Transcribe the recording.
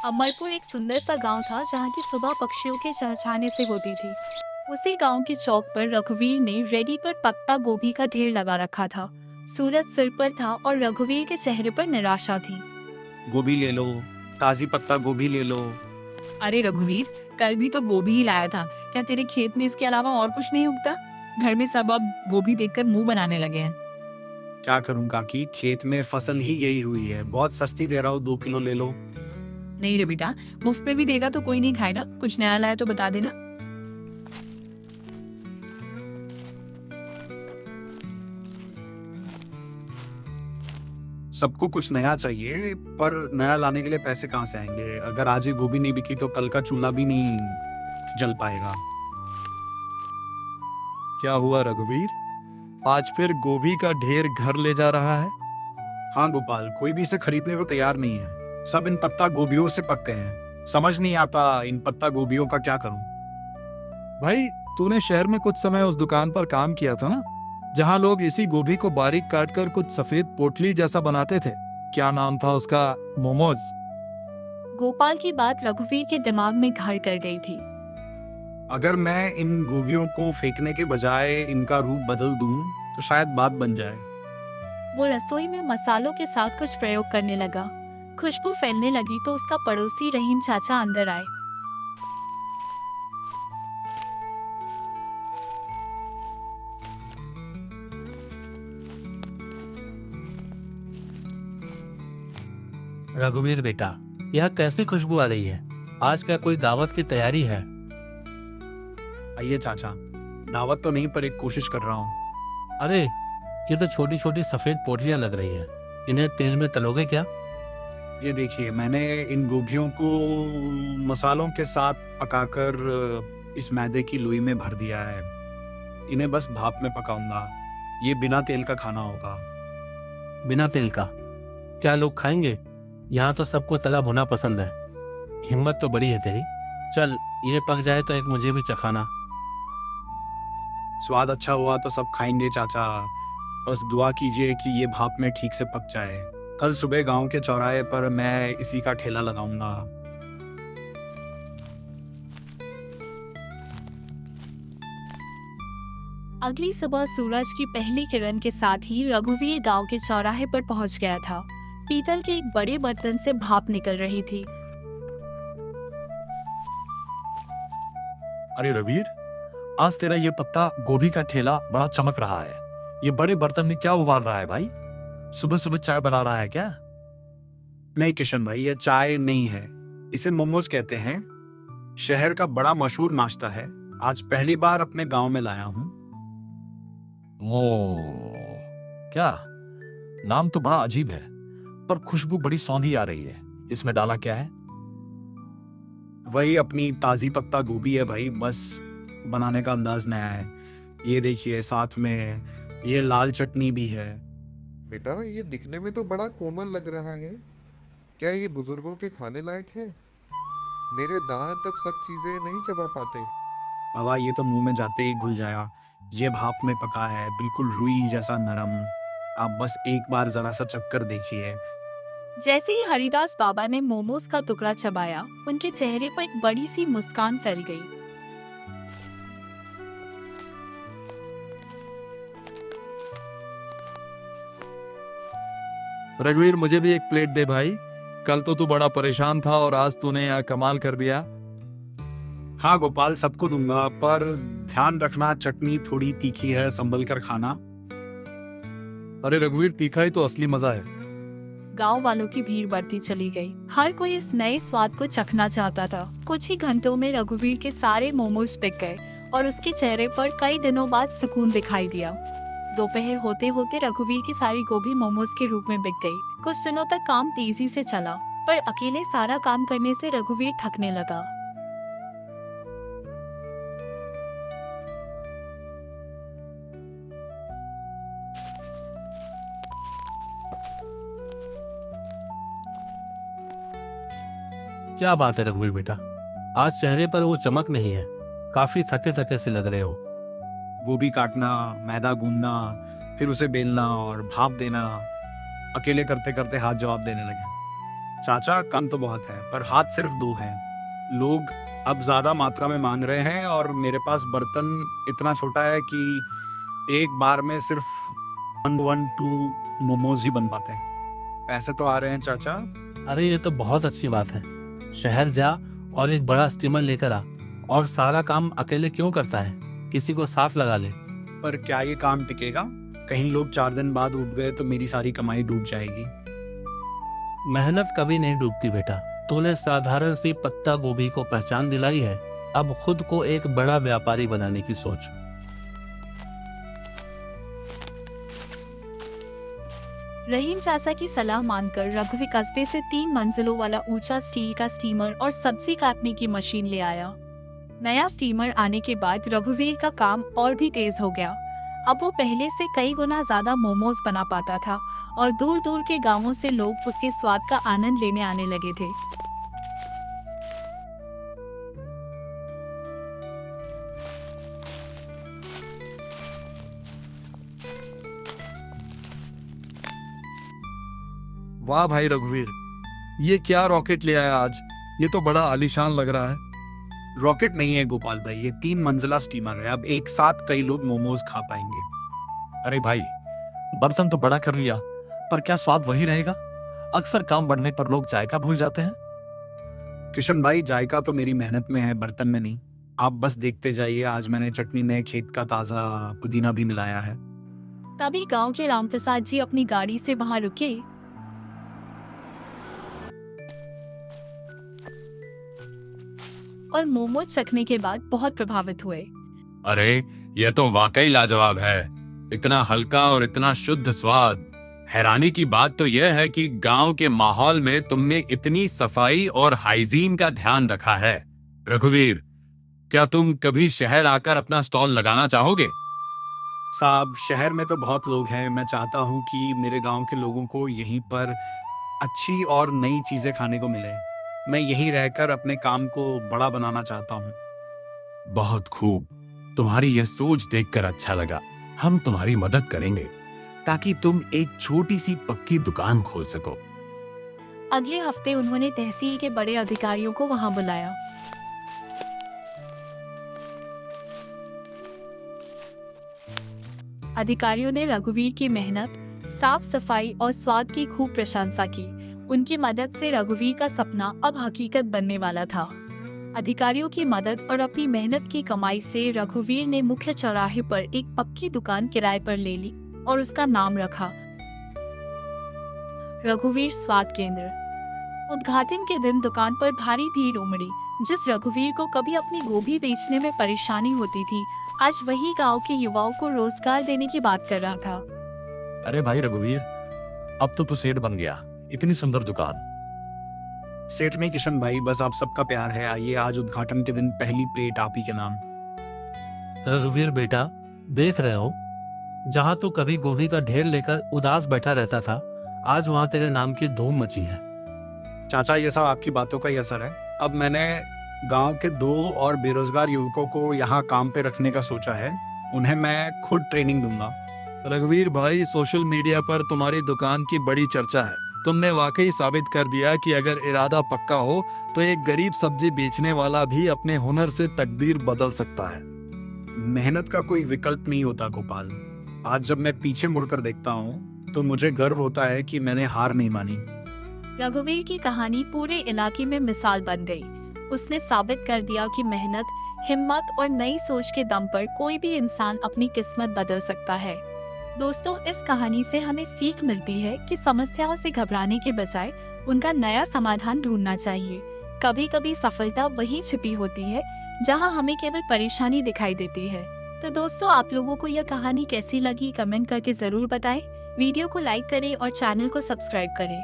अमरपुर एक सुंदर सा गांव था जहां की सुबह पक्षियों के चहचहाने से होती थी। उसी गांव के चौक पर रघुवीर ने रेडी पर पत्ता गोभी का ढेर लगा रखा था। सूरज सिर पर था और रघुवीर के चेहरे पर निराशा थी। गोभी ले लो, ताजी पत्ता गोभी ले लो। अरे रघुवीर, कल भी तो गोभी ही लाया था। क्या तेरे खेत में इसके अलावा और कुछ नहीं उगता? घर में सब अब गोभी देखकर मुंह बनाने लगे हैं। क्या करूं काकी, खेत में फसल ही यही हुई है। बहुत सस्ती दे रहा हूँ, 2 किलो ले लो। नहीं रे बेटा, मुफ्त में भी देगा तो कोई नहीं खाएगा। कुछ नया लाया तो बता देना। सबको कुछ नया चाहिए, पर नया लाने के लिए पैसे कहाँ से आएंगे? अगर आज ही गोभी नहीं बिकी तो कल का चूल्हा भी नहीं जल पाएगा। क्या हुआ रघुवीर? आज फिर गोभी का ढेर घर ले जा रहा है? हाँ गोपाल, कोई भी इसे खरीदने को तैयार नहीं है। सब इन पत्ता गोभियों से पक गए हैं। समझ नहीं आता इन पत्ता गोभियों का क्या करूं। भाई, तूने शहर में कुछ समय उस दुकान पर काम किया था ना, जहां लोग इसी गोभी को बारीक काटकर कुछ सफेद पोटली जैसा बनाते थे। क्या नाम था उसका? मोमोज। गोपाल की बात रघुवीर के दिमाग में घर कर गई थी। अगर मैं इन गोभियों को फेंकने के बजाय इनका रूप बदल दूं तो शायद बात बन जाए। वो रसोई में मसालों के साथ कुछ प्रयोग करने लगा। खुशबू फैलने लगी तो उसका पड़ोसी रहीम चाचा अंदर आए। रघुवीर बेटा, यह कैसी खुशबू आ रही है? आज क्या कोई दावत की तैयारी है? आइए चाचा, दावत तो नहीं पर एक कोशिश कर रहा हूँ। अरे, ये तो छोटी छोटी सफेद पोटलियां लग रही हैं। इन्हें तेल में तलोगे क्या? ये देखिए, मैंने इन गोभियों को मसालों के साथ पकाकर इस मैदे की लोई में भर दिया है। इन्हें बस भाप में पकाऊंगा। ये बिना तेल का खाना होगा। बिना तेल का? क्या लोग खाएंगे? यहाँ तो सबको तला भुना पसंद है। हिम्मत तो बड़ी है तेरी। चल, ये पक जाए तो एक मुझे भी चखाना। स्वाद अच्छा हुआ तो सब खाएंगे चाचा। बस दुआ कीजिए कि ये भाप में ठीक से पक जाए। कल सुबह गांव के चौराहे पर मैं इसी का ठेला लगाऊंगा। अगली सुबह सूरज की पहली किरण के साथ ही रघुवीर गांव के चौराहे पर पहुंच गया था। पीतल के एक बड़े बर्तन से भाप निकल रही थी। अरे रवीर, आज तेरा ये पत्ता गोभी का ठेला बड़ा चमक रहा है। ये बड़े बर्तन में क्या उबाल रहा है भाई? सुबह सुबह चाय बना रहा है क्या? नहीं किशन भाई, ये चाय नहीं है, इसे मोमोज कहते हैं। शहर का बड़ा मशहूर नाश्ता है। आज पहली बार अपने गांव में लाया हूँ। ओ, क्या नाम तो बड़ा अजीब है, पर खुशबू बड़ी सौंधी आ रही है। इसमें डाला क्या है? वही अपनी ताजी पत्ता गोभी है भाई, बस बनाने का अंदाज नया है। ये देखिए, साथ में ये लाल चटनी भी है। बेटा, ये दिखने में तो बड़ा कोमल लग रहा है। क्या ये बुजुर्गों के खाने लायक है? मेरे दांत अब सब चीजें नहीं चबा पाते। बाबा, ये तो मुंह में जाते ही घुल जाएगा। ये भाप में पका है, बिल्कुल रुई जैसा नरम। आप बस एक बार जरा सा चक्कर देखिए। जैसे ही हरिदास बाबा ने मोमोज का टुकड़ा चबाया, उनके चेहरे पर एक बड़ी सी मुस्कान फैल गई। रघुवीर, मुझे भी एक प्लेट दे भाई। कल तो तू बड़ा परेशान था और आज तूने यहाँ कमाल कर दिया। हाँ गोपाल, सबको दूंगा, पर ध्यान रखना चटनी थोड़ी तीखी है, संभल कर खाना। अरे रघुवीर, तीखा ही तो असली मजा है। गांव वालों की भीड़ बढ़ती चली गई। हर कोई इस नए स्वाद को चखना चाहता था। कुछ ही घंटों में रघुवीर के सारे मोमोज बिक गए और उसके चेहरे पर कई दिनों बाद सुकून दिखाई दिया। दोपहर होते होते रघुवीर की सारी गोभी मोमोज के रूप में बिक गई। कुछ दिनों तक काम तेजी से चला, पर अकेले सारा काम करने से रघुवीर थकने लगा। क्या बात है रघुवीर बेटा, आज चेहरे पर वो चमक नहीं है। काफी थके थके से लग रहे हो। गोभी काटना, मैदा गूंदना, फिर उसे बेलना और भाप देना, अकेले करते करते हाथ जवाब देने लगे। चाचा कम तो बहुत है, पर हाथ सिर्फ 2 हैं। लोग अब ज्यादा मात्रा में मांग रहे हैं और मेरे पास बर्तन इतना छोटा है कि एक बार में सिर्फ 1-2 मोमोज ही बन पाते हैं। पैसे तो आ रहे हैं चाचा। अरे ये तो बहुत अच्छी बात है। शहर जा और एक बड़ा स्टीमर लेकर आ, और सारा काम अकेले क्यों करता है, किसी को साथ लगा ले। पर क्या ये काम टिकेगा? कहीं लोग 4 दिन बाद उठ गए तो मेरी सारी कमाई डूब जाएगी। मेहनत कभी नहीं डूबती बेटा। तूने साधारण सी पत्ता गोभी को पहचान दिलाई है, अब खुद को एक बड़ा व्यापारी बनाने की सोच। रहीम चाचा की सलाह मानकर रघुवीर कस्बे से 3 मंजिलों वाला ऊंचा स्टील का स्टीमर और सब्जी काटने की मशीन ले आया। नया स्टीमर आने के बाद रघुवीर का काम और भी तेज हो गया। अब वो पहले से कई गुना ज्यादा मोमोज बना पाता था और दूर दूर के गांवों से लोग उसके स्वाद का आनंद लेने आने लगे थे। वाह भाई रघुवीर, ये क्या रॉकेट ले आया आज? ये तो बड़ा आलीशान लग रहा है। रॉकेट नहीं है गोपाल भाई, ये 3 मंजिला स्टीमर है। अब एक साथ कई लोग मोमोज खा पाएंगे। अरे भाई, बर्तन तो बड़ा कर लिया, पर क्या स्वाद वही रहेगा? अक्सर काम बढ़ने पर लोग जायका भूल जाते हैं। किशन भाई, जायका तो मेरी मेहनत में है, बर्तन में नहीं। आप बस देखते जाइए, आज मैंने चटनी में खेत का ताजा पुदीना भी मिलाया है। तभी गांव के रामप्रसाद जी अपनी गाड़ी से वहां रुके और मोमोज चखने के बाद बहुत प्रभावित हुए। अरे ये तो वाकई लाजवाब है, इतना हल्का और इतना शुद्ध स्वाद। हैरानी की बात तो यह है कि गांव के माहौल में तुमने इतनी सफाई और हाइजीन का ध्यान रखा है। रघुवीर, क्या तुम कभी शहर आकर अपना स्टॉल लगाना चाहोगे? साहब, शहर में तो बहुत लोग हैं। मैं चाहता हूँ कि मेरे गांव के लोगों को यहीं पर अच्छी और नई चीजें खाने को मिले। मैं यहीं रहकर अपने काम को बड़ा बनाना चाहता हूँ। बहुत खूब, तुम्हारी यह सोच देखकर अच्छा लगा। हम तुम्हारी मदद करेंगे ताकि तुम एक छोटी सी पक्की दुकान खोल सको। अगले हफ्ते उन्होंने तहसील के बड़े अधिकारियों को वहां बुलाया। अधिकारियों ने रघुवीर की मेहनत, साफ सफाई और स्वाद की खूब प्रशंसा की। उनकी मदद से रघुवीर का सपना अब हकीकत बनने वाला था। अधिकारियों की मदद और अपनी मेहनत की कमाई से रघुवीर ने मुख्य चौराहे पर एक पक्की दुकान किराए पर ले ली और उसका नाम रखा रघुवीर स्वाद केंद्र। उद्घाटन के दिन दुकान पर भारी भीड़ उमड़ी। जिस रघुवीर को कभी अपनी गोभी बेचने में परेशानी होती थी, आज वही गांव के युवाओं को रोजगार देने की बात कर रहा था। अरे भाई रघुवीर, अब तो तू सेठ बन गया। इतनी सुंदर दुकान। सेठ में किशन भाई, बस आप सबका प्यार है। आइए, आज उद्घाटन के दिन पहली प्लेट आप ही के नाम। रघुवीर बेटा, देख रहे हो, जहाँ तू कभी गोभी का ढेर लेकर उदास बैठा रहता था, आज वहाँ तेरे नाम की धूम मची है। चाचा, ये सब आपकी बातों का ही असर है। अब मैंने गांव के 2 और बेरोजगार युवकों को यहाँ काम पे रखने का सोचा है। उन्हें मैं खुद ट्रेनिंग दूंगा। रघुवीर भाई, सोशल मीडिया पर तुम्हारी दुकान की बड़ी चर्चा है। तुमने वाकई साबित कर दिया कि अगर इरादा पक्का हो तो एक गरीब सब्जी बेचने वाला भी अपने हुनर से तकदीर बदल सकता है। मेहनत का कोई विकल्प नहीं होता गोपाल। आज जब मैं पीछे मुड़कर देखता हूँ तो मुझे गर्व होता है कि मैंने हार नहीं मानी। रघुवीर की कहानी पूरे इलाके में मिसाल बन गई। उसने साबित कर दिया कि मेहनत, हिम्मत और नई सोच के दम पर कोई भी इंसान अपनी किस्मत बदल सकता है। दोस्तों, इस कहानी से हमें सीख मिलती है कि समस्याओं से घबराने के बजाय उनका नया समाधान ढूंढना चाहिए। कभी कभी सफलता वही छिपी होती है जहां हमें केवल परेशानी दिखाई देती है। तो दोस्तों, आप लोगों को यह कहानी कैसी लगी कमेंट करके जरूर बताएं। वीडियो को लाइक करें और चैनल को सब्सक्राइब करें।